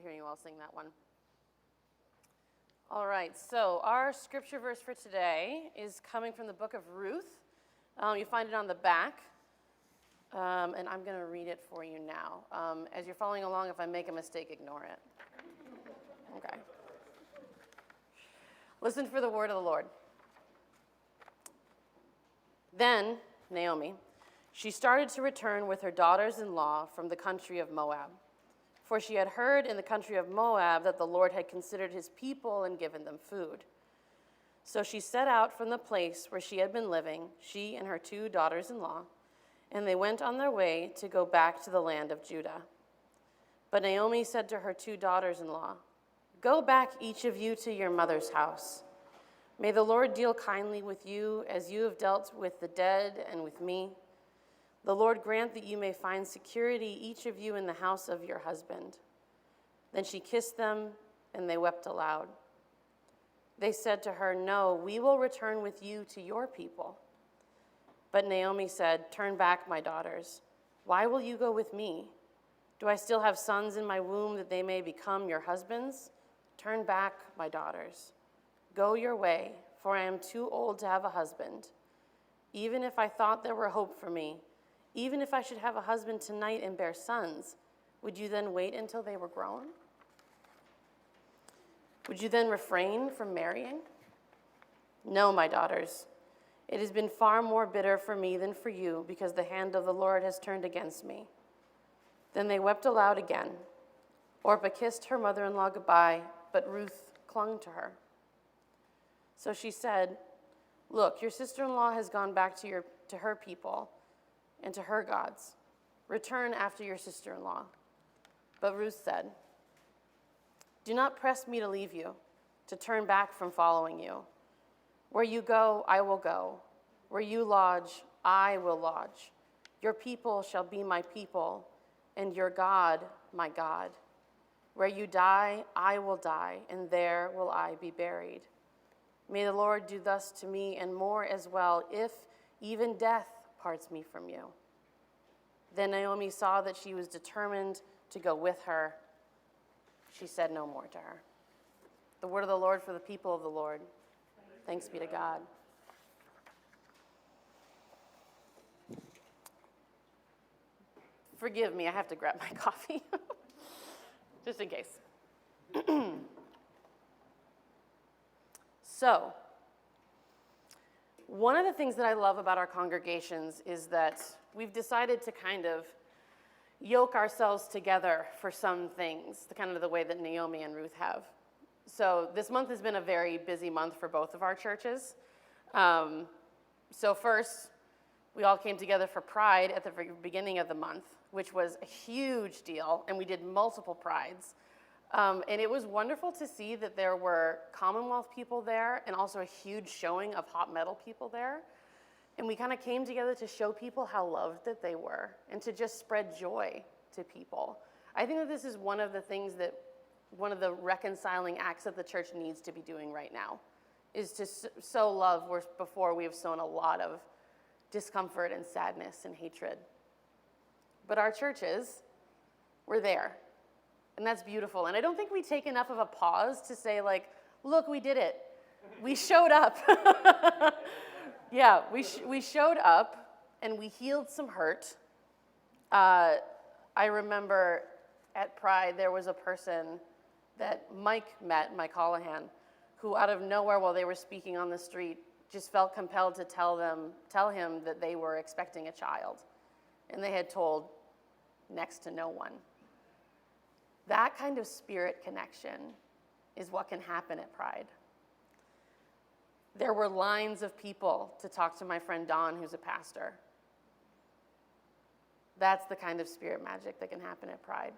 hearing you all sing that one. All right, so our scripture verse for today is coming from the book of Ruth. You find it on the back, and I'm going to read it for you now. As you're following along, if I make a mistake, ignore it. Okay. Listen for the word of the Lord. Then, Naomi, she started to return with her daughters-in-law from the country of Moab. For she had heard in the country of Moab that the Lord had considered his people and given them food. So she set out from the place where she had been living, she and her 2 daughters-in-law, and they went on their way to go back to the land of Judah. But Naomi said to her 2 daughters-in-law, "Go back, each of you, to your mother's house. May the Lord deal kindly with you as you have dealt with the dead and with me. The Lord grant that you may find security, each of you, in the house of your husband." Then she kissed them, and they wept aloud. They said to her, "No, we will return with you to your people." But Naomi said, "Turn back, my daughters. Why will you go with me? Do I still have sons in my womb that they may become your husbands? Turn back, my daughters. Go your way, for I am too old to have a husband. Even if I thought there were hope for me, even if I should have a husband tonight and bear sons, would you then wait until they were grown? Would you then refrain from marrying? No, my daughters. It has been far more bitter for me than for you, because the hand of the Lord has turned against me." Then they wept aloud again. Orpah kissed her mother-in-law goodbye, but Ruth clung to her. So she said, "Look, your sister-in-law has gone back to her people and to her gods. Return after your sister-in-law." But Ruth said, "Do not press me to leave you, to turn back from following you. Where you go, I will go. Where you lodge, I will lodge. Your people shall be my people, and your God, my God. Where you die, I will die, and there will I be buried. May the Lord do thus to me, and more as well, if even death parts me from you." Then Naomi saw that she was determined to go with her. She said no more to her. The word of the Lord for the people of the Lord. Thanks be to God. Forgive me, I have to grab my coffee, just in case. So, one of the things that I love about our congregations is that we've decided to kind of yoke ourselves together for some things, kind of the way that Naomi and Ruth have. So this month has been a very busy month for both of our churches. So first, we all came together for Pride at the beginning of the month, which was a huge deal, and we did multiple Prides. And it was wonderful to see that there were Commonwealth people there and also a huge showing of hot metal people there. And we kind of came together to show people how loved that they were and to just spread joy to people. I think that this is one of the reconciling acts that the church needs to be doing right now, is to sow love where before we have sown a lot of discomfort and sadness and hatred. But our churches were there, and that's beautiful. And I don't think we take enough of a pause to say, like, look, we did it. We showed up. Yeah, we showed up, and we healed some hurt. I remember at Pride, there was a person that Mike Callahan, who out of nowhere while they were speaking on the street, just felt compelled to tell him that they were expecting a child. And they had told next to no one. That kind of spirit connection is what can happen at Pride. There were lines of people to talk to my friend Don, who's a pastor. That's the kind of spirit magic that can happen at Pride.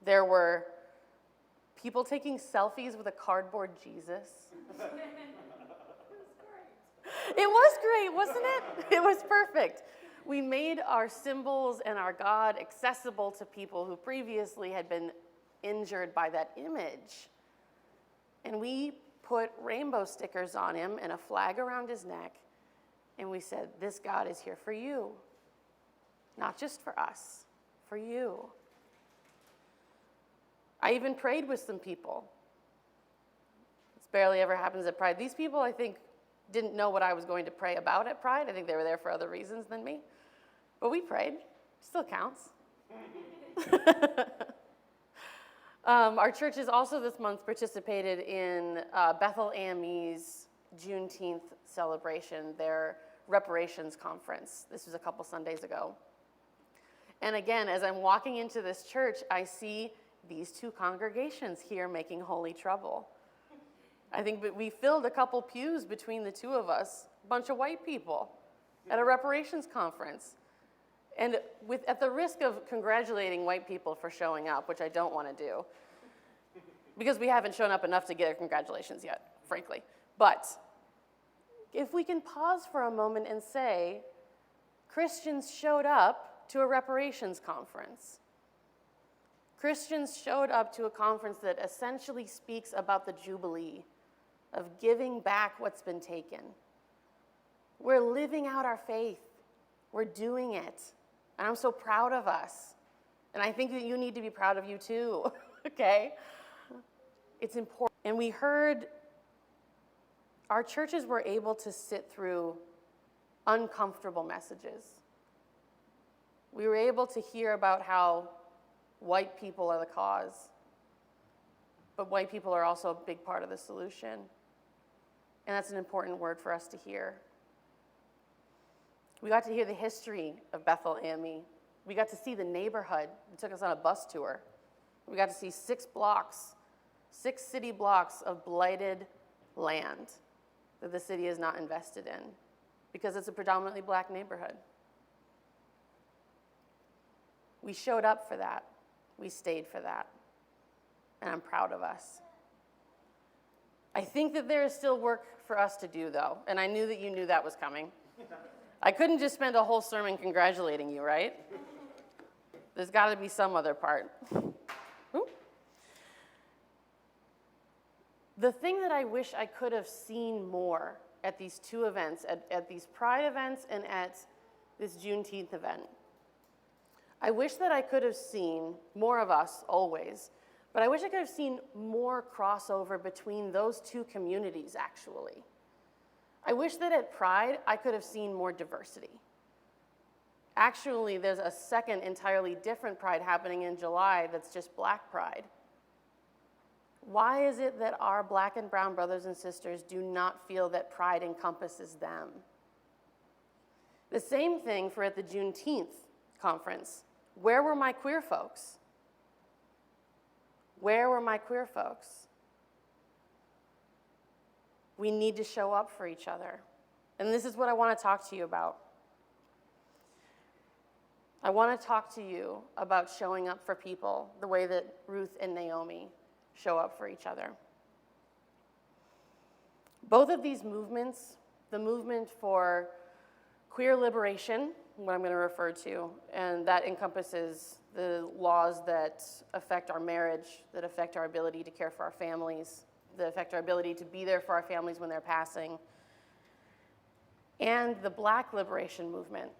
There were people taking selfies with a cardboard Jesus. It was great, wasn't it? It was perfect. We made our symbols and our God accessible to people who previously had been injured by that image. And we put rainbow stickers on him and a flag around his neck. And we said, this God is here for you. Not just for us, for you. I even prayed with some people. This barely ever happens at Pride. These people, I think, didn't know what I was going to pray about at Pride. I think they were there for other reasons than me. But we prayed. Still counts. Our church has also this month participated in Bethel AME's Juneteenth celebration, their reparations conference. This was a couple Sundays ago. And again, as I'm walking into this church, I see these two congregations here making holy trouble. I think we filled a couple pews between the two of us, a bunch of white people at a reparations conference. And at the risk of congratulating white people for showing up, which I don't want to do, because we haven't shown up enough to get our congratulations yet, frankly. But if we can pause for a moment and say, Christians showed up to a reparations conference. Christians showed up to a conference that essentially speaks about the Jubilee, of giving back what's been taken. We're living out our faith. We're doing it. And I'm so proud of us. And I think that you need to be proud of you too, okay? It's important. And we heard our churches were able to sit through uncomfortable messages. We were able to hear about how white people are the cause, but white people are also a big part of the solution. And that's an important word for us to hear. We got to hear the history of Bethel AME. We got to see the neighborhood. It took us on a bus tour. We got to see 6 city blocks of blighted land that the city is not invested in because it's a predominantly black neighborhood. We showed up for that. We stayed for that. And I'm proud of us. I think that there is still work for us to do, though, and I knew that you knew that was coming. I couldn't just spend a whole sermon congratulating you, right? There's got to be some other part. Ooh. The thing that I wish I could have seen more at these two events, at these Pride events and at this Juneteenth event, I wish that I could have seen more of us always, but I wish I could have seen more crossover between those two communities, actually. I wish that at Pride, I could have seen more diversity. Actually, there's a second entirely different Pride happening in July that's just Black Pride. Why is it that our black and brown brothers and sisters do not feel that Pride encompasses them? The same thing for at the Juneteenth conference. Where were my queer folks? Where were my queer folks? We need to show up for each other. And this is what I want to talk to you about. I want to talk to you about showing up for people the way that Ruth and Naomi show up for each other. Both of these movements, the movement for queer liberation, what I'm going to refer to, and that encompasses the laws that affect our marriage, that affect our ability to care for our families, that affect our ability to be there for our families when they're passing, and the Black liberation movement,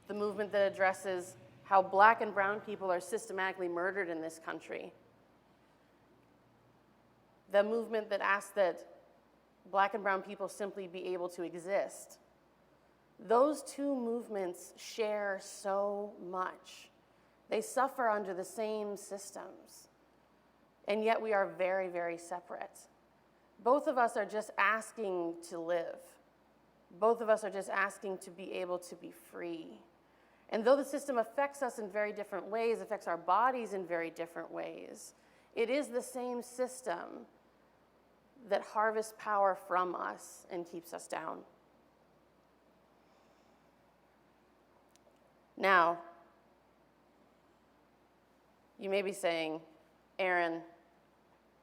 the movement that addresses how black and brown people are systematically murdered in this country, the movement that asks that black and brown people simply be able to exist. Those two movements share so much. They suffer under the same systems, and yet we are very, very separate. Both of us are just asking to live. Both of us are just asking to be able to be free. And though the system affects us in very different ways, affects our bodies in very different ways, it is the same system that harvests power from us and keeps us down. Now, you may be saying, Erin,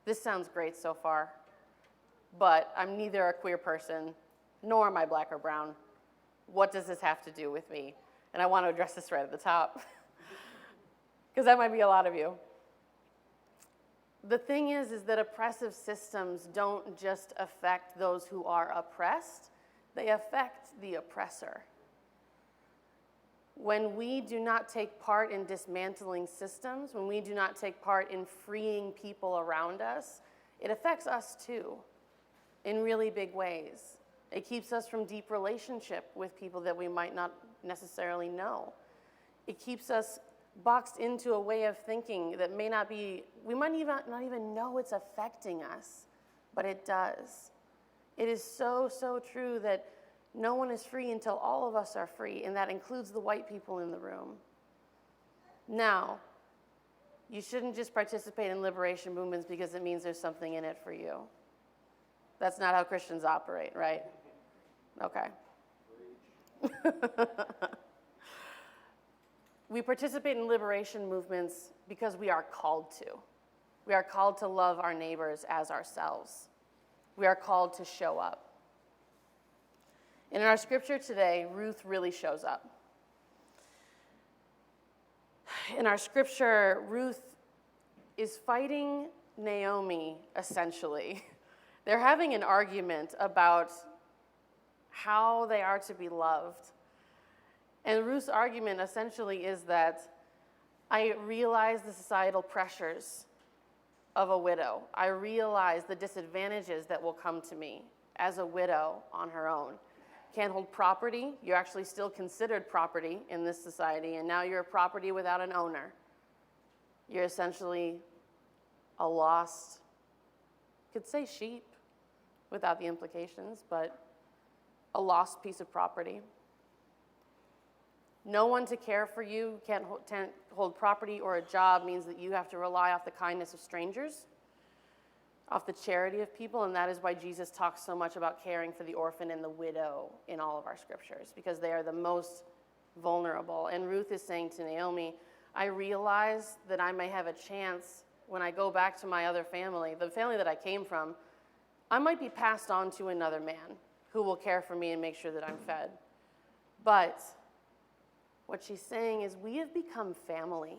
this sounds great so far, but I'm neither a queer person, nor am I black or brown. What does this have to do with me? And I want to address this right at the top, because that might be a lot of you. The thing is that oppressive systems don't just affect those who are oppressed, they affect the oppressor. When we do not take part in dismantling systems, when we do not take part in freeing people around us, it affects us too in really big ways. It keeps us from deep relationship with people that we might not necessarily know. It keeps us boxed into a way of thinking that may not be, we might not even know it's affecting us, but it does. It is so, so true that no one is free until all of us are free, and that includes the white people in the room. Now, you shouldn't just participate in liberation movements because it means there's something in it for you. That's not how Christians operate, right? Okay. We participate in liberation movements because we are called to. We are called to love our neighbors as ourselves. We are called to show up. And in our scripture today, Ruth really shows up. In our scripture, Ruth is fighting Naomi, essentially. They're having an argument about how they are to be loved. And Ruth's argument essentially is that I realize the societal pressures of a widow. I realize the disadvantages that will come to me as a widow on her own. Can't hold property. You're actually still considered property in this society, and now you're a property without an owner. You're essentially a lost, you could say sheep without the implications, but a lost piece of property. No one to care for you, can't hold property or a job means that you have to rely off the kindness of strangers, off the charity of people, and that is why Jesus talks so much about caring for the orphan and the widow in all of our scriptures, because they are the most vulnerable. And Ruth is saying to Naomi, I realize that I may have a chance when I go back to my other family, the family that I came from, I might be passed on to another man who will care for me and make sure that I'm fed. But what she's saying is we have become family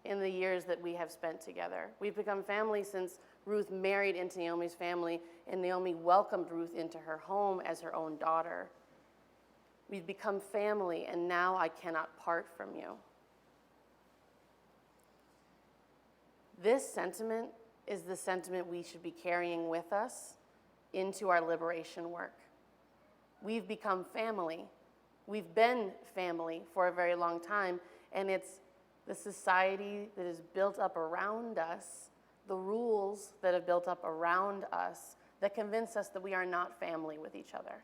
in the years that we have spent together. We've become family since Ruth married into Naomi's family, and Naomi welcomed Ruth into her home as her own daughter. We've become family, and now I cannot part from you. This sentiment is the sentiment we should be carrying with us into our liberation work. We've become family. We've been family for a very long time, and it's the society that is built up around us, the rules that have built up around us that convince us that we are not family with each other.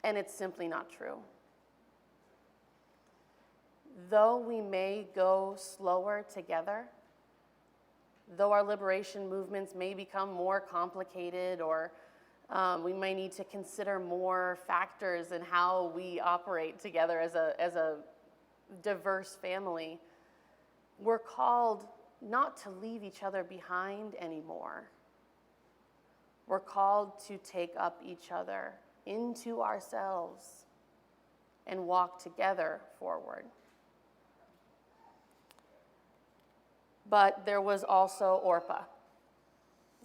And it's simply not true. Though we may go slower together, though our liberation movements may become more complicated, or we may need to consider more factors in how we operate together as a diverse family, we're called not to leave each other behind anymore. We're called to take up each other into ourselves and walk together forward. But there was also Orpah.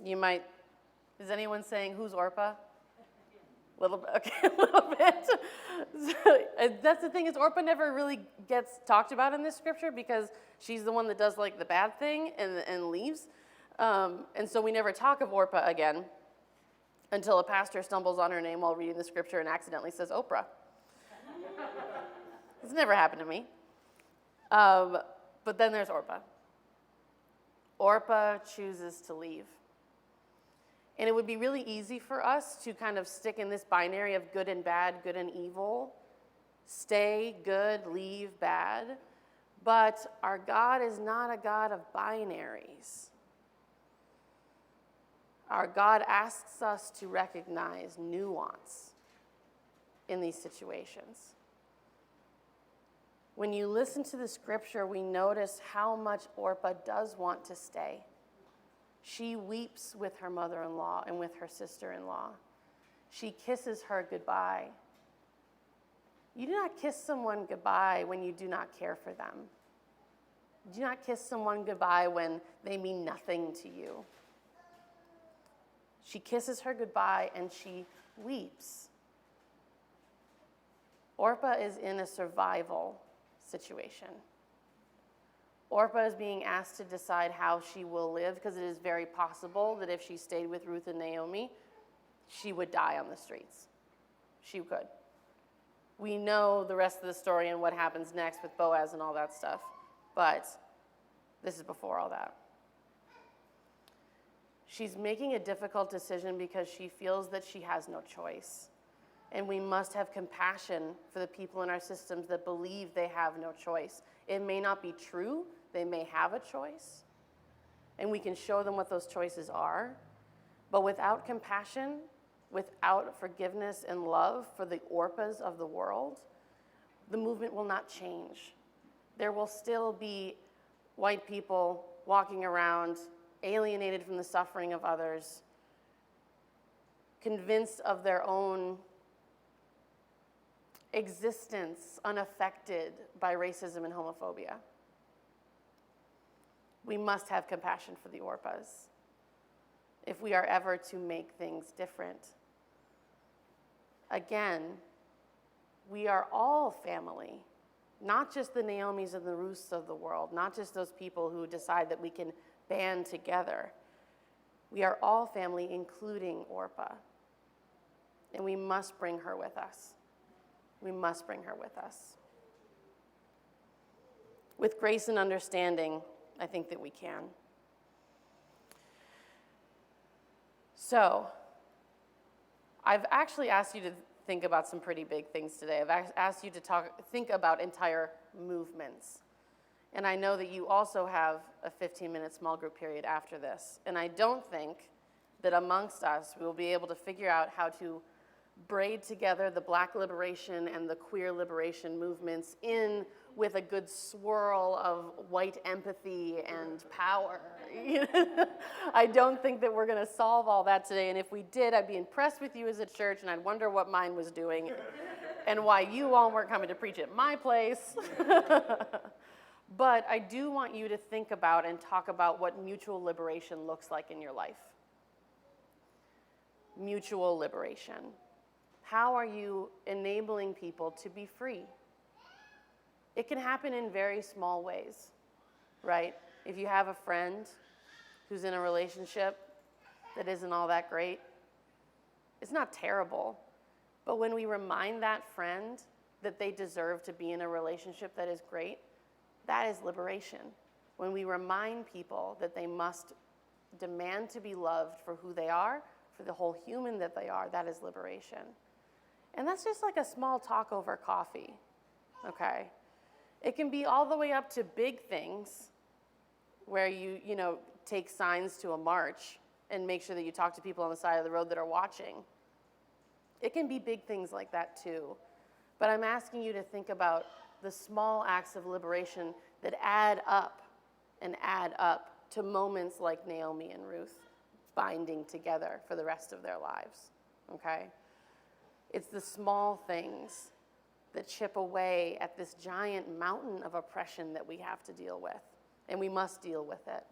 Is anyone saying, who's Orpah? A little bit, okay, a little bit. So, that's the thing, is Orpah never really gets talked about in this scripture because she's the one that does like the bad thing and leaves. And so we never talk of Orpah again until a pastor stumbles on her name while reading the scripture and accidentally says Oprah. It's never happened to me. But then there's Orpah. Orpah chooses to leave. And it would be really easy for us to kind of stick in this binary of good and bad, good and evil. Stay good, leave bad. But our God is not a God of binaries. Our God asks us to recognize nuance in these situations. When you listen to the scripture, we notice how much Orpah does want to stay. She weeps with her mother-in-law and with her sister-in-law. She kisses her goodbye. You do not kiss someone goodbye when you do not care for them. You do not kiss someone goodbye when they mean nothing to you. She kisses her goodbye and she weeps. Orpah is in a survival situation. Orpah is being asked to decide how she will live, because it is very possible that if she stayed with Ruth and Naomi, she would die on the streets. She could. We know the rest of the story and what happens next with Boaz and all that stuff, but this is before all that. She's making a difficult decision because she feels that she has no choice. And we must have compassion for the people in our systems that believe they have no choice. It may not be true. They may have a choice. And we can show them what those choices are. But without compassion, without forgiveness and love for the Orpahs of the world, the movement will not change. There will still be white people walking around, alienated from the suffering of others, convinced of their own existence, unaffected by racism and homophobia. We must have compassion for the Orpahs if we are ever to make things different. Again, we are all family, not just the Naomis and the Ruths of the world, not just those people who decide that we can band together. We are all family, including Orpah. And we must bring her with us. We must bring her with us. With grace and understanding, I think that we can. So, I've actually asked you to think about some pretty big things today. I've asked you to think about entire movements. And I know that you also have a 15-minute small group period after this. And I don't think that amongst us we will be able to figure out how to braid together the Black liberation and the queer liberation movements in with a good swirl of white empathy and power. I don't think that we're going to solve all that today. And if we did, I'd be impressed with you as a church, and I'd wonder what mine was doing and why you all weren't coming to preach at my place. But I do want you to think about and talk about what mutual liberation looks like in your life. Mutual liberation. How are you enabling people to be free? It can happen in very small ways, right? If you have a friend who's in a relationship that isn't all that great, it's not terrible. But when we remind that friend that they deserve to be in a relationship that is great, that is liberation. When we remind people that they must demand to be loved for who they are, for the whole human that they are, that is liberation. And that's just like a small talk over coffee, okay? It can be all the way up to big things where you take signs to a march and make sure that you talk to people on the side of the road that are watching. It can be big things like that too. But I'm asking you to think about the small acts of liberation that add up to moments like Naomi and Ruth binding together for the rest of their lives, okay? It's the small things that chip away at this giant mountain of oppression that we have to deal with, and we must deal with it.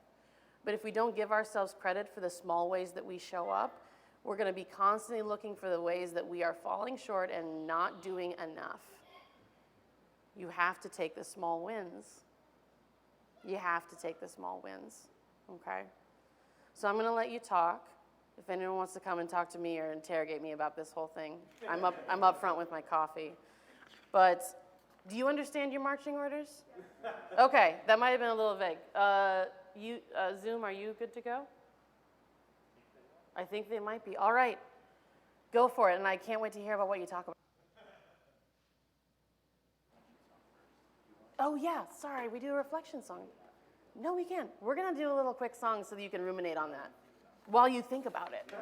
But if we don't give ourselves credit for the small ways that we show up, we're going to be constantly looking for the ways that we are falling short and not doing enough. You have to take the small wins. You have to take the small wins, okay? So I'm going to let you talk. If anyone wants to come and talk to me or interrogate me about this whole thing, I'm up front with my coffee. But do you understand your marching orders? Okay, that might have been a little vague. Zoom, are you good to go? I think they might be. All right, go for it, and I can't wait to hear about what you talk about. Oh yeah, sorry, we do a reflection song. No, we can't. We're gonna do a little quick song so that you can ruminate on that while you think about it.